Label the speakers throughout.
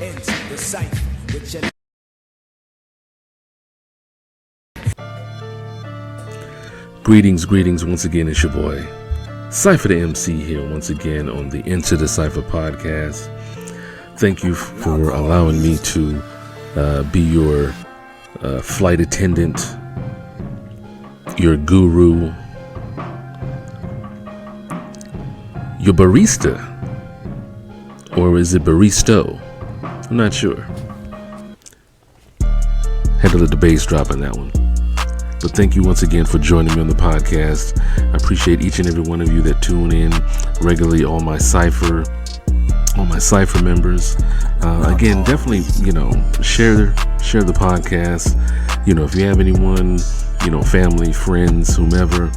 Speaker 1: Into the Cypher with your
Speaker 2: Greetings once again. It's your boy Cypher the MC here once again on the Into the Cypher podcast. Thank you for allowing me to be your flight attendant, your guru, your barista, or is it baristo? I'm not sure. Had to let the bass drop on that one. But thank you once again for joining me on the podcast. I appreciate each and every one of you that tune in regularly, all my Cypher members. Again, definitely, share the podcast. If you have anyone, family, friends, whomever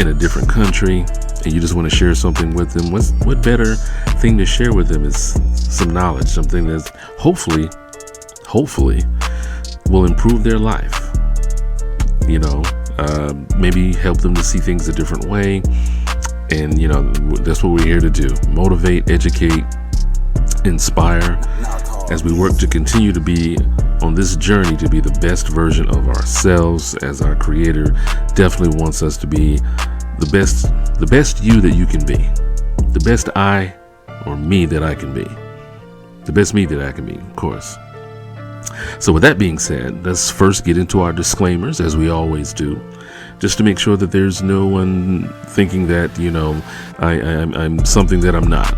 Speaker 2: in a different country, and you just want to share something with them, what better thing to share with them is some knowledge, something that's hopefully will improve their life. Maybe help them to see things a different way. And, that's what we're here to do. Motivate, educate, inspire as we work to continue to be on this journey to be the best version of ourselves, as our Creator definitely wants us to be the best you that you can be, the best I or me that I can be, the best me that I can be, of course. So with that being said, let's first get into our disclaimers, as we always do, just to make sure that there's no one thinking that, I'm something that I'm not.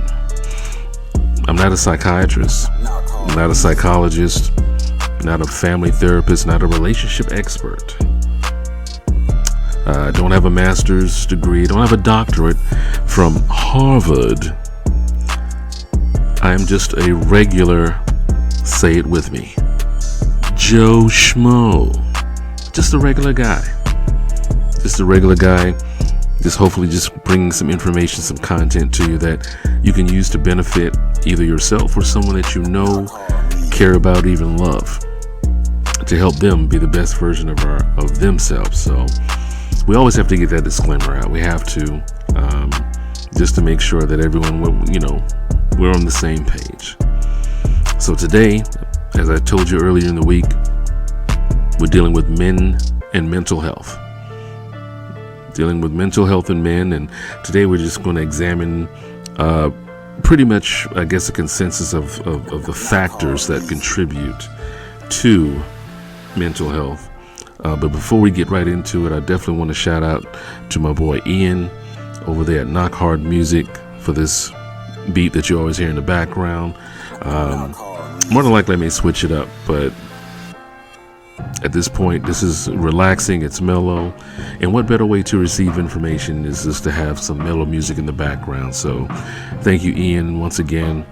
Speaker 2: I'm not a psychiatrist, I'm not a psychologist, not a family therapist, not a relationship expert. I don't have a master's degree, don't have a doctorate from Harvard. I'm just a regular, say it with me, Joe Schmo. Just a regular guy. Just hopefully just bringing some information, some content to you that you can use to benefit either yourself or someone that you know, care about, even love, to help them be the best version of themselves. So we always have to get that disclaimer out. We have to, just to make sure that everyone, we're on the same page. So today, as I told you earlier in the week, we're dealing with men and mental health. Dealing with mental health in men, and today we're just going to examine pretty much, I guess, a consensus of the factors that contribute to mental health. But before we get right into it, I definitely want to shout out to my boy Ian over there at Knock Hard Music for this beat that you always hear in the background. More than likely I may switch it up, but at this point, this is relaxing, it's mellow, and what better way to receive information is just to have some mellow music in the background. So thank you, Ian, once again.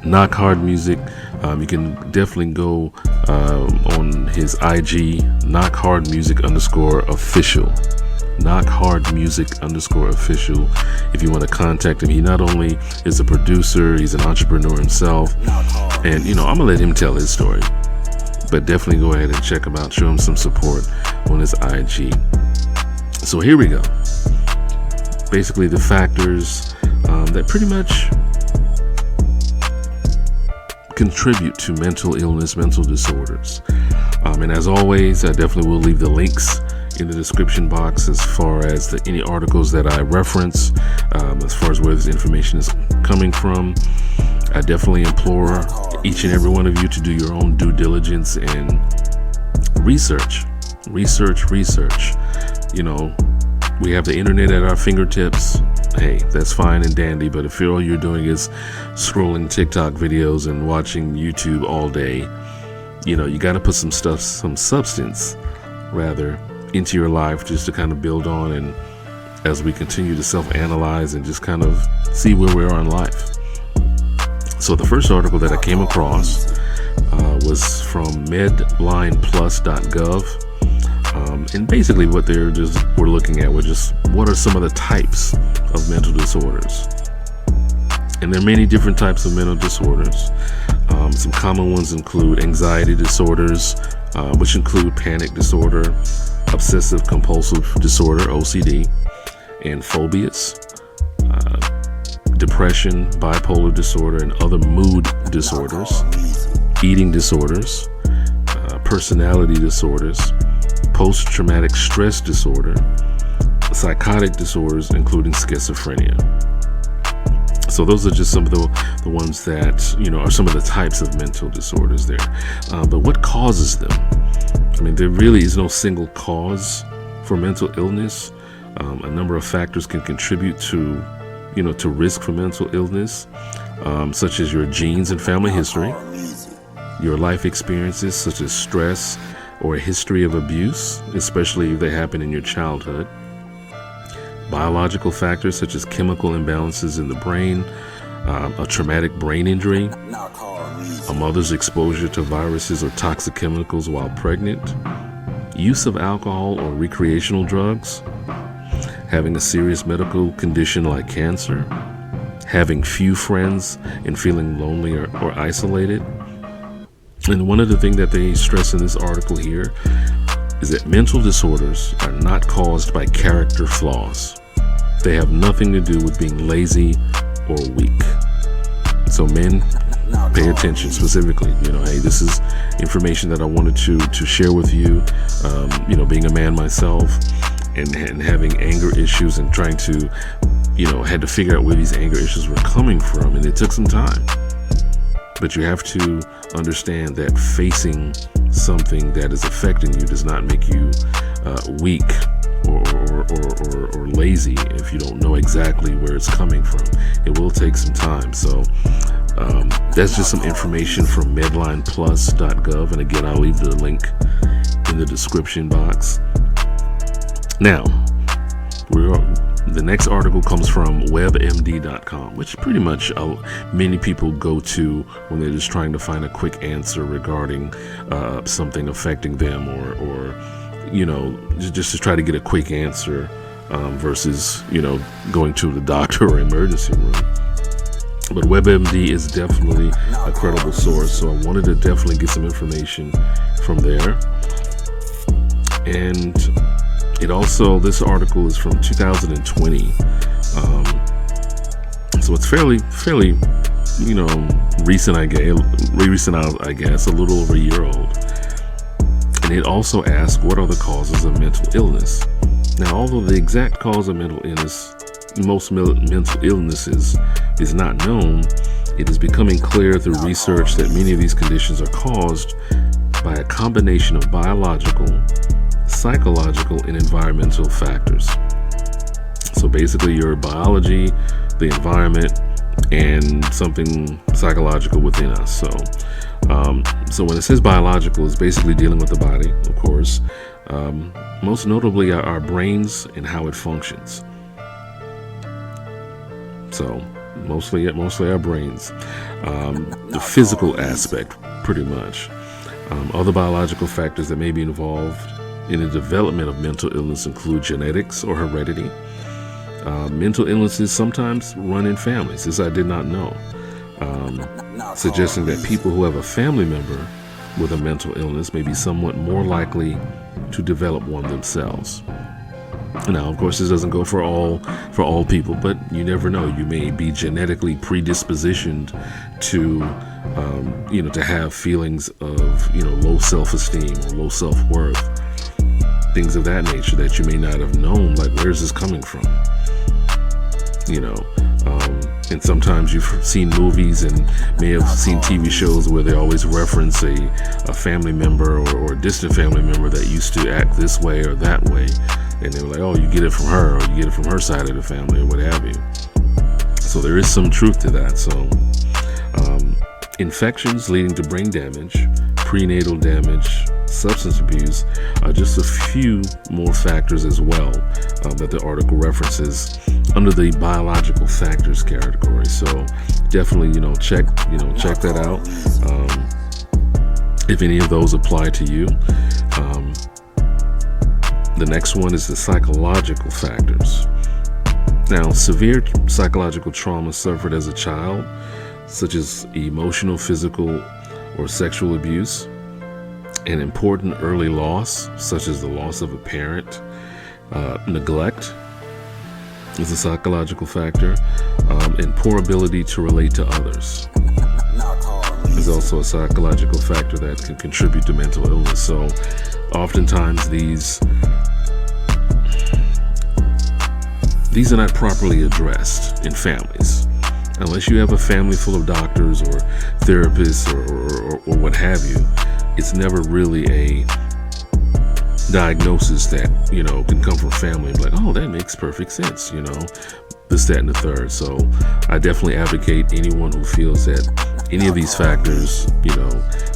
Speaker 2: Knock Hard Music. You can definitely go on his IG, Knock Hard Music _official. Knock Hard Music _official. If you want to contact him, he not only is a producer, he's an entrepreneur himself, and I'm gonna let him tell his story. But definitely go ahead and check him out, show him some support on his IG. So here we go. Basically the factors that pretty much contribute to mental illness, mental disorders. And as always, I definitely will leave the links in the description box as far as any articles that I reference, as far as where this information is coming from. I definitely implore each and every one of you to do your own due diligence and research. We have the internet at our fingertips. Hey, that's fine and dandy, but if all you're doing is scrolling TikTok videos and watching YouTube all day, you got to put some substance rather into your life, just to kind of build on, and as we continue to self-analyze and just kind of see where we are in life. So the first article that I came across was from medlineplus.gov. And basically what we're looking at was what are some of the types of mental disorders. And there are many different types of mental disorders. Some common ones include anxiety disorders, which include panic disorder, obsessive compulsive disorder, OCD, and phobias. depression, bipolar disorder, and other mood disorders, eating disorders, personality disorders, post-traumatic stress disorder, psychotic disorders, including schizophrenia. So those are just some of the ones that, are some of the types of mental disorders there. But what causes them? I mean, there really is no single cause for mental illness. A number of factors can contribute to risk for mental illness, such as your genes and family history, your life experiences such as stress or a history of abuse, especially if they happen in your childhood, biological factors such as chemical imbalances in the brain, a traumatic brain injury, a mother's exposure to viruses or toxic chemicals while pregnant, use of alcohol or recreational drugs, having a serious medical condition like cancer, having few friends and feeling lonely or isolated. And one of the things that they stress in this article here is that mental disorders are not caused by character flaws. They have nothing to do with being lazy or weak. So men, pay attention specifically. Hey, this is information that I wanted to share with you. Being a man myself and having anger issues and trying to, had to figure out where these anger issues were coming from, and it took some time. But you have to understand that facing something that is affecting you does not make you weak or lazy if you don't know exactly where it's coming from. It will take some time. So that's just some information from medlineplus.gov. And again, I'll leave the link in the description box. Now, the next article comes from webmd.com, which pretty much many people go to when they're just trying to find a quick answer regarding something affecting them or just to try to get a quick answer versus, going to the doctor or emergency room. But WebMD is definitely a credible source, so I wanted to definitely get some information from there. And this article is from 2020. So it's fairly, recent, I guess, a little over a year old. And it also asks, what are the causes of mental illness? Now, although the exact cause of mental illness, most mental illnesses, is not known, it is becoming clear through research that many of these conditions are caused by a combination of biological, psychological, and environmental factors. So basically your biology, the environment, and something psychological within us. So when it says biological, it's basically dealing with the body, of course. Most notably our brains and how it functions. So mostly our brains. The physical aspect, pretty much. Other biological factors that may be involved in the development of mental illness include genetics or heredity. Mental illnesses sometimes run in families. This I did not know. Suggesting that people who have a family member with a mental illness may be somewhat more likely to develop one themselves. Now, of course, this doesn't go for all people, but you never know. You may be genetically predispositioned to to have feelings of low self-esteem or low self-worth, things of that nature that you may not have known. Like, where's this coming from? And sometimes you've seen movies and may have seen TV shows where they always reference a family member or a distant family member that used to act this way or that way. And they were like, oh, you get it from her, or you get it from her side of the family, or what have you. So there is some truth to that. So infections leading to brain damage, prenatal damage, substance abuse are just a few more factors as well that the article references under the biological factors category. So definitely, check that out. If any of those apply to you. The next one is the psychological factors. Now, severe psychological trauma suffered as a child, such as emotional, physical, or sexual abuse, an important early loss, such as the loss of a parent, neglect, is a psychological factor, and poor ability to relate to others is also a psychological factor that can contribute to mental illness. So oftentimes these are not properly addressed in families. Unless you have a family full of doctors or therapists or what have you, it's never really a diagnosis that, can come from family and be like, oh, that makes perfect sense, this, that, and the third. So I definitely advocate anyone who feels that any of these factors,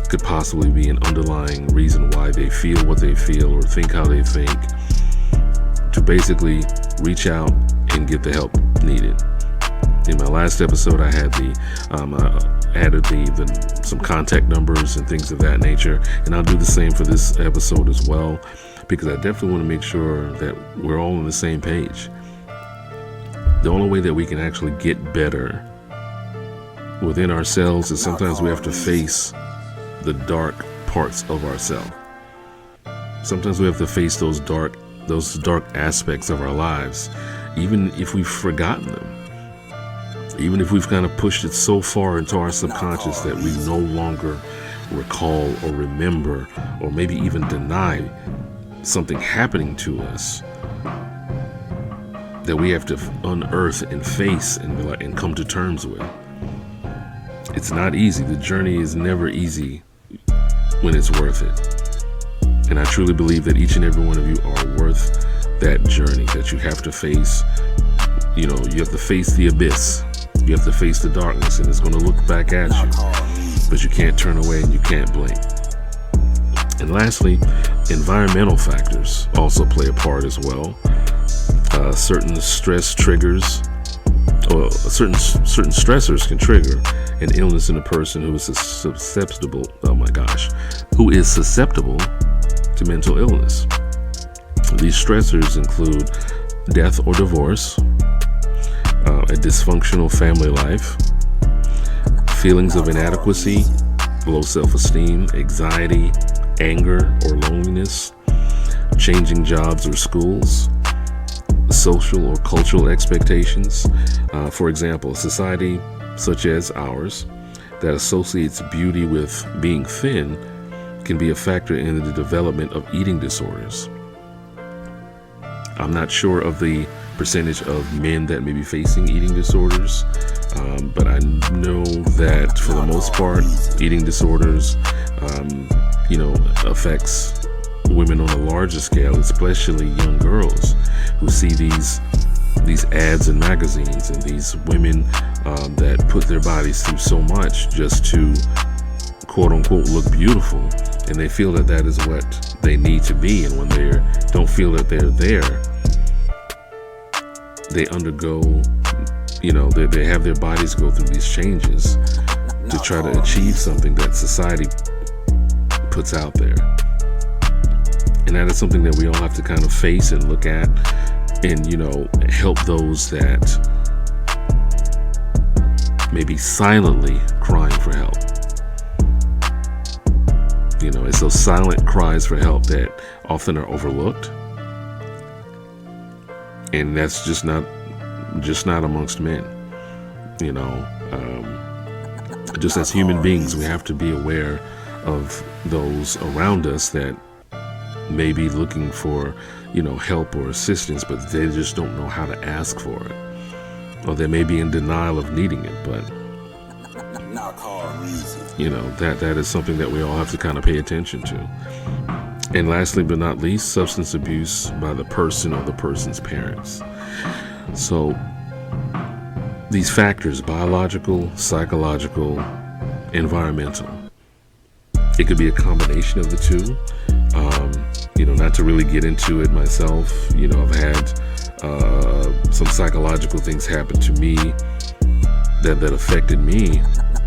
Speaker 2: could possibly be an underlying reason why they feel what they feel or think how they think, to basically reach out and get the help needed. In my last episode, I had added some contact numbers and things of that nature, and I'll do the same for this episode as well, because I definitely want to make sure that we're all on the same page. The only way that we can actually get better within ourselves is sometimes we have to face the dark parts of ourselves. Sometimes we have to face those dark aspects of our lives, even if we've forgotten them. Even if we've kind of pushed it so far into our subconscious that we no longer recall or remember or maybe even deny something happening to us, that we have to unearth and face and come to terms with. It's not easy. The journey is never easy when it's worth it. And I truly believe that each and every one of you are worth that journey, that you have to face. You have to face the abyss. You have to face the darkness, and it's going to look back at you, but you can't turn away and you can't blink. And lastly, environmental factors also play a part as well. Certain stress triggers, or certain stressors can trigger an illness in a person who is susceptible to mental illness. These stressors include death or divorce, a dysfunctional family life, feelings of inadequacy, low self-esteem, anxiety, anger or loneliness, changing jobs or schools, social or cultural expectations. For example, a society such as ours that associates beauty with being thin can be a factor in the development of eating disorders. I'm not sure of the percentage of men that may be facing eating disorders, but I know that for the most part, eating disorders, affects women on a larger scale, especially young girls who see these ads in magazines and these women that put their bodies through so much just to quote unquote look beautiful, and they feel that is what they need to be. And when they don't feel that they're there, they undergo, they have their bodies go through these changes to try to achieve something that society puts out there. And that is something that we all have to kind of face and look at and, help those that may be silently crying for help. It's those silent cries for help that often are overlooked. And that's just not amongst men. Just as human beings, we have to be aware of those around us that may be looking for, help or assistance, but they just don't know how to ask for it. Or they may be in denial of needing it, but that is something that we all have to kind of pay attention to. And lastly but not least, substance abuse by the person or the person's parents. So these factors, biological, psychological, environmental, it could be a combination of the two. Not to really get into it myself, I've had some psychological things happen to me that affected me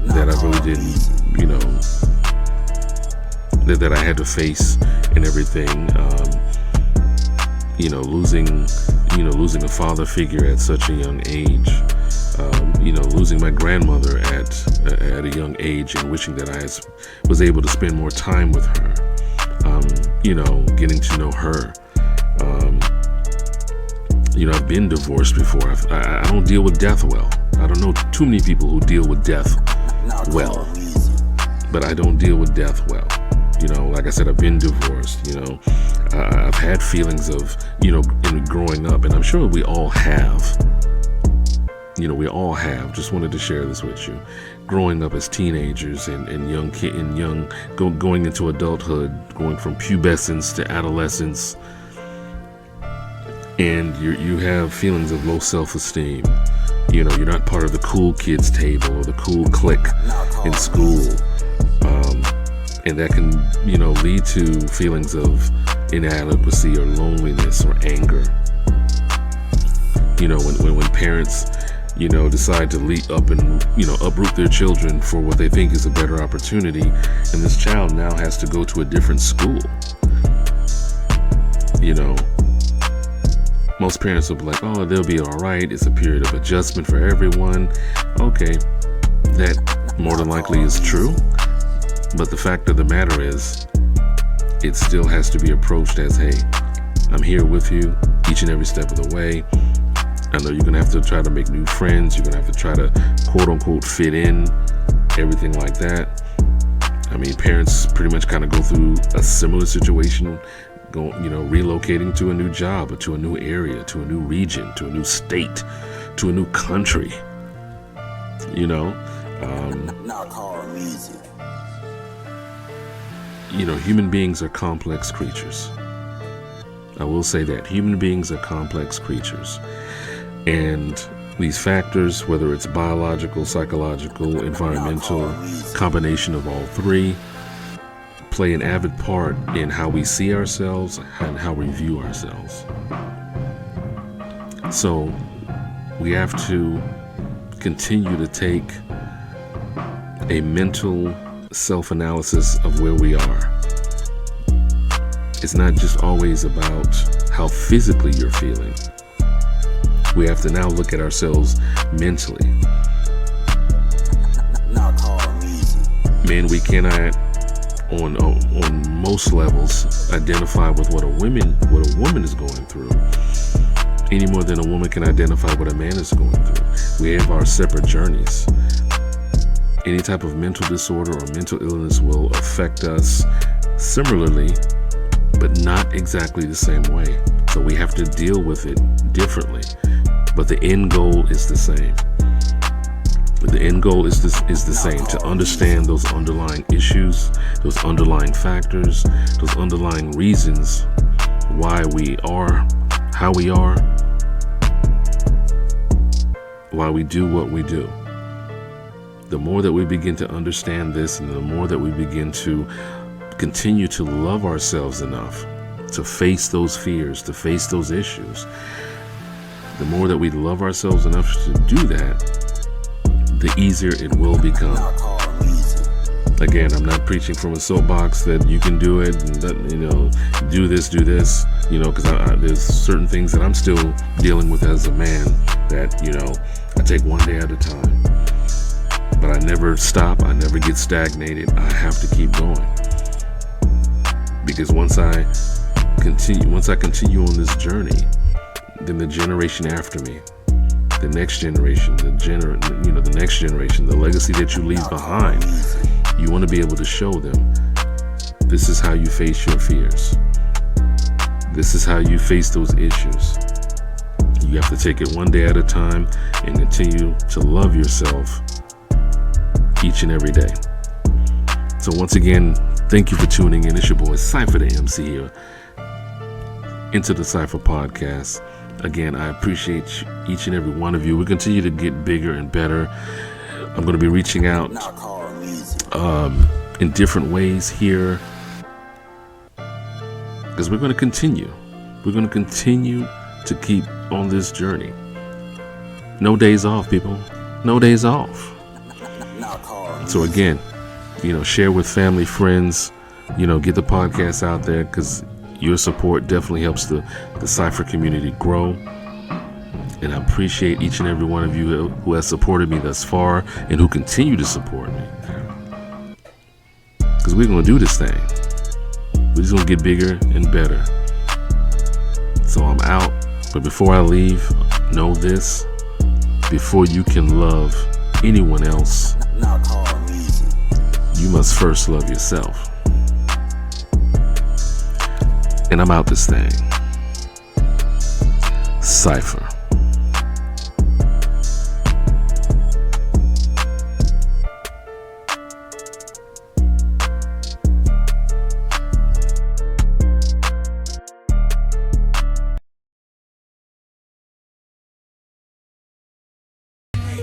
Speaker 2: that I really didn't, that I had to face and everything. Losing a father figure at such a young age, losing my grandmother at a young age, and wishing that I was able to spend more time with her, getting to know her, I've been divorced before. I don't deal with death well. I don't know too many people who deal with death well, but I don't deal with death well. Like I said, I've been divorced. I've had feelings of, in growing up, and I'm sure we all have. We all have. Just wanted to share this with you. Growing up as teenagers and going into adulthood, going from pubescence to adolescence, and you have feelings of low self-esteem. You're not part of the cool kids table or the cool clique in school. And that can, lead to feelings of inadequacy or loneliness or anger. When parents, decide to leap up and, uproot their children for what they think is a better opportunity, and this child now has to go to a different school. Most parents will be like, oh, they'll be all right. It's a period of adjustment for everyone. Okay, that more than likely is true. But the fact of the matter is, it still has to be approached as, hey, I'm here with you each and every step of the way. I know you're going to have to try to make new friends. You're going to have to try to, quote unquote, fit in, everything like that. I mean, parents pretty much kind of go through a similar situation, relocating to a new job or to a new area, to a new region, to a new state, to a new country.
Speaker 1: Not called music.
Speaker 2: Human beings are complex creatures. I will say that. Human beings are complex creatures. And these factors, whether it's biological, psychological, environmental, combination of all three, play an avid part in how we see ourselves and how we view ourselves. So we have to continue to take a mental self-analysis of where we are. It's not just always about how physically you're feeling. We have to now look at ourselves mentally. Men, we cannot, on most levels, identify with what a woman is going through any more than a woman can identify what a man is going through. We have our separate journeys. Any type of mental disorder or mental illness will affect us similarly, but not exactly the same way. So we have to deal with it differently, but the end goal is the same. The end goal is the same, to understand those underlying issues, those underlying factors, those underlying reasons why we are how we are, why we do what we do. The more that we begin to understand this, and the more that we begin to continue to love ourselves enough to face those fears, to face those issues, the more that we love ourselves enough to do that, the easier it will become. Again, I'm not preaching from a soapbox that you can do it and that, do this, because there's certain things that I'm still dealing with as a man that, I take one day at a time. But I never stop. I never get stagnated. I have to keep going. Because once I continue on this journey, then the generation after me, the next generation, the next generation, the legacy that you leave behind, you want to be able to show them, this is how you face your fears. This is how you face those issues. You have to take it one day at a time and continue to love yourself each and every day. So once again, thank you for tuning in. It's your boy Cypher the MC here, into the Cypher podcast. Again, I appreciate each and every one of you. We continue to get bigger and better. I'm going to be reaching out in different ways here, because we're going to continue. We're going to continue to keep on this journey. No days off, people. No days off. So again, share with family, friends, get the podcast out there, because your support definitely helps the Cypher community grow. And I appreciate each and every one of you who has supported me thus far and who continue to support me. Because we're going to do this thing. We're just going to get bigger and better. So I'm out. But before I leave, know this: before you can love anyone else,
Speaker 1: Now call music.
Speaker 2: you must first love yourself. And I'm out this thing. Cypher.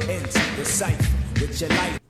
Speaker 3: Into the Cypher with your light.